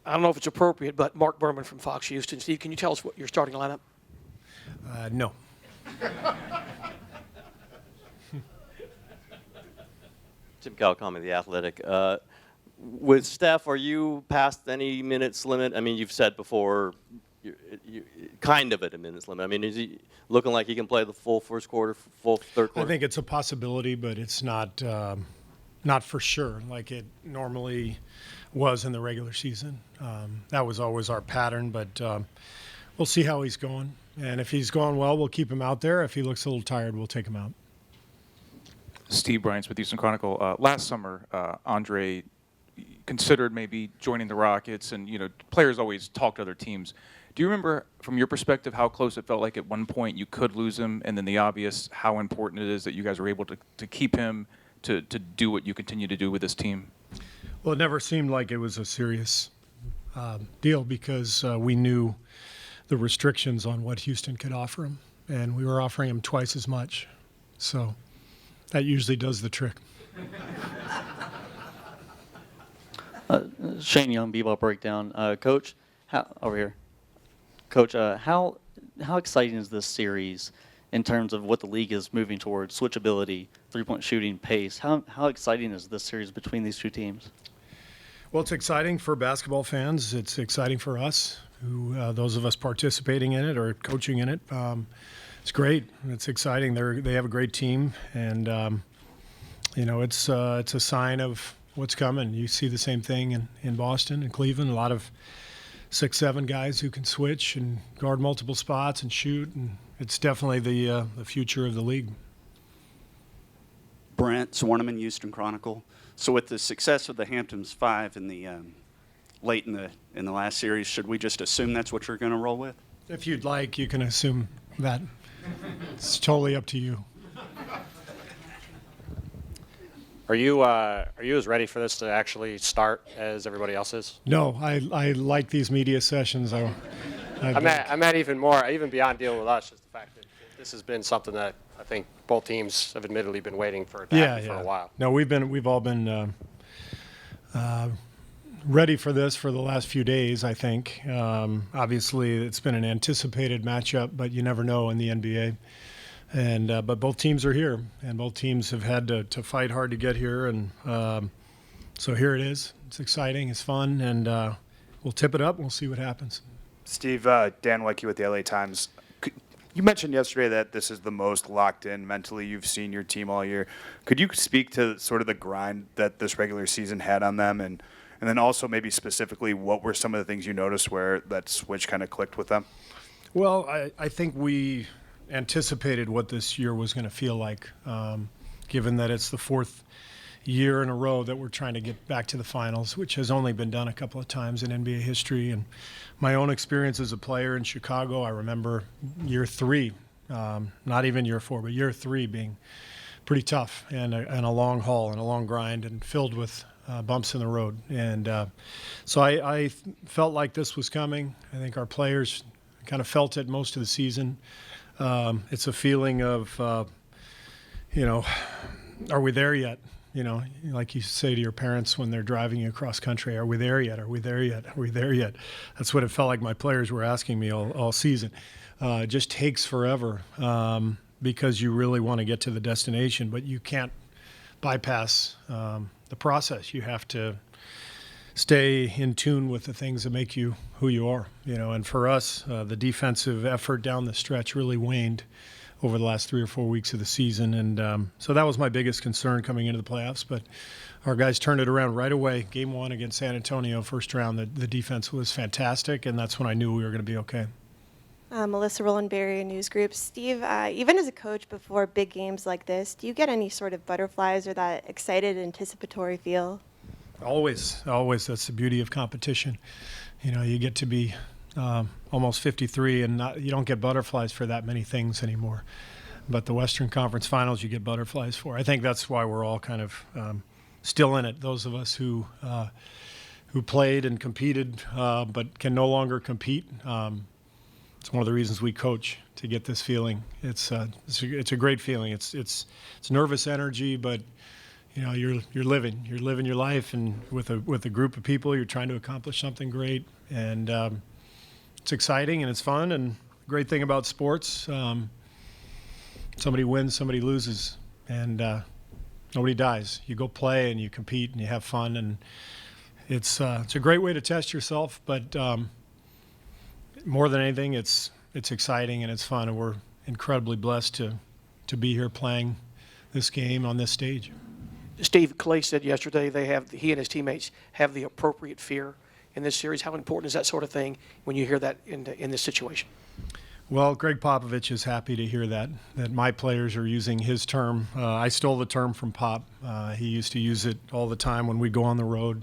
I don't know if it's appropriate, but Mark Berman from Fox Houston. Steve, can you tell us what your starting lineup? No. Tim Calcom of The Athletic. With Steph, are you past any minutes limit? I mean, you've said before, you're kind of at a minutes limit. I mean, is he looking like he can play the full first quarter, full third quarter? I think it's a possibility, but it's not for sure like it normally was in the regular season. That was always our pattern, but we'll see how he's going. And if he's going well, we'll keep him out there. If he looks a little tired, we'll take him out. Steve Bryant with Houston Chronicle. Last summer, Andre considered maybe joining the Rockets, and players always talk to other teams. Do you remember, from your perspective, how close it felt like at one point you could lose him, and then the obvious, how important it is that you guys were able to keep him to do what you continue to do with this team? Well, it never seemed like it was a serious deal because we knew the restrictions on what Houston could offer him, and we were offering him twice as much. So that usually does the trick. Shane Young, Bebop Breakdown. Coach, over here. Coach, how exciting is this series in terms of what the league is moving towards, switchability, three-point shooting, pace? How exciting is this series between these two teams? Well, it's exciting for basketball fans. It's exciting for us, those of us participating in it or coaching in it. It's great. It's exciting. They have a great team, and it's a sign of what's coming. You see the same thing in Boston and Cleveland. A lot of 6'7" guys who can switch and guard multiple spots and shoot, and it's definitely the future of the league. Brent Zwerneman, Houston Chronicle. So with the success of the Hamptons 5 in the late in the last series, should we just assume that's what you're going to roll with? If you'd like, you can assume that. It's totally up to you. Are you as ready for this to actually start as everybody else is? No, I like these media sessions. I meant even more, even beyond dealing with us, just the fact that this has been something that I think both teams have admittedly been waiting for to happen for a while. No, we've all been ready for this for the last few days, I think. Obviously, it's been an anticipated matchup, but you never know in the NBA. And but both teams are here, and both teams have had to fight hard to get here, and so here it is. It's exciting, it's fun, and we'll tip it up and we'll see what happens. Steve, Dan Wecke with the LA Times. You mentioned yesterday that this is the most locked in mentally you've seen your team all year. Could you speak to sort of the grind that this regular season had on them, and then also maybe specifically what were some of the things you noticed where that switch kind of clicked with them? Well, I think we anticipated what this year was going to feel like, given that it's the fourth year in a row that we're trying to get back to the finals, which has only been done a couple of times in NBA history. And my own experience as a player in Chicago, I remember year 3, not even year 4, but year 3 being pretty tough and a long haul and a long grind and filled with bumps in the road. And so I felt like this was coming. I think our players kind of felt it most of the season. It's a feeling of, are we there yet? Like you say to your parents when they're driving you across country, are we there yet? Are we there yet? Are we there yet? That's what it felt like my players were asking me all season. It just takes forever because you really want to get to the destination, but you can't bypass the process. You have to stay in tune with the things that make you who you are, and for us, the defensive effort down the stretch really waned over the last 3 or 4 weeks of the season. And so that was my biggest concern coming into the playoffs, but our guys turned it around right away. Game 1 against San Antonio, first round, the defense was fantastic, and that's when I knew we were going to be okay. Melissa Roland-Berry, News Group. Steve, even as a coach before big games like this, do you get any sort of butterflies or that excited, anticipatory feel? Always. That's the beauty of competition. You get to be almost 53, and you don't get butterflies for that many things anymore. But the Western Conference Finals, you get butterflies for. I think that's why we're all kind of still in it. Those of us who played and competed but can no longer compete. It's one of the reasons we coach, to get this feeling. It's a great feeling. It's nervous energy, but you're living your life, and with a group of people, you're trying to accomplish something great, and it's exciting and it's fun. And the great thing about sports, somebody wins, somebody loses, and nobody dies. You go play and you compete and you have fun, and it's a great way to test yourself. But more than anything, it's exciting and it's fun, and we're incredibly blessed to be here playing this game on this stage. Steve, Clay said yesterday he and his teammates have the appropriate fear in this series. How important is that sort of thing when you hear that in this situation? Well, Greg Popovich is happy to hear that my players are using his term. I stole the term from Pop. He used to use it all the time when we go on the road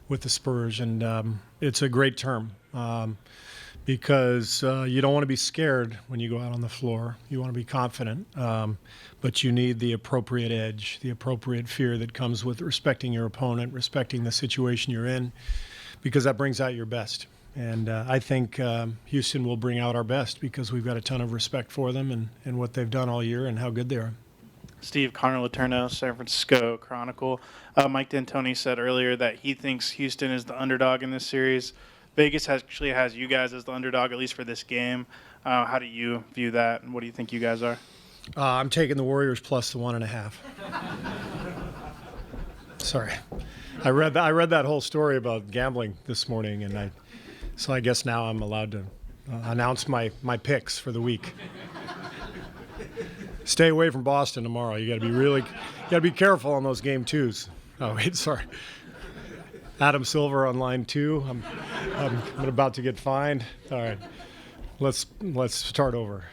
with the Spurs, and it's a great term because you don't want to be scared when you go out on the floor. You want to be confident, but you need the appropriate edge, the appropriate fear that comes with respecting your opponent, respecting the situation you're in, because that brings out your best. And I think Houston will bring out our best because we've got a ton of respect for them and what they've done all year and how good they are. Steve, Connor Letourneau, San Francisco Chronicle. Mike D'Antoni said earlier that he thinks Houston is the underdog in this series. Vegas actually has you guys as the underdog, at least for this game. How do you view that, and what do you think you guys are? I'm taking the Warriors plus the 1.5. Sorry. I read that whole story about gambling this morning, and so I guess now I'm allowed to announce my picks for the week. Stay away from Boston tomorrow. You got to be careful on those game twos. Oh wait, sorry. Adam Silver on line 2. I'm about to get fined. All right, let's start over.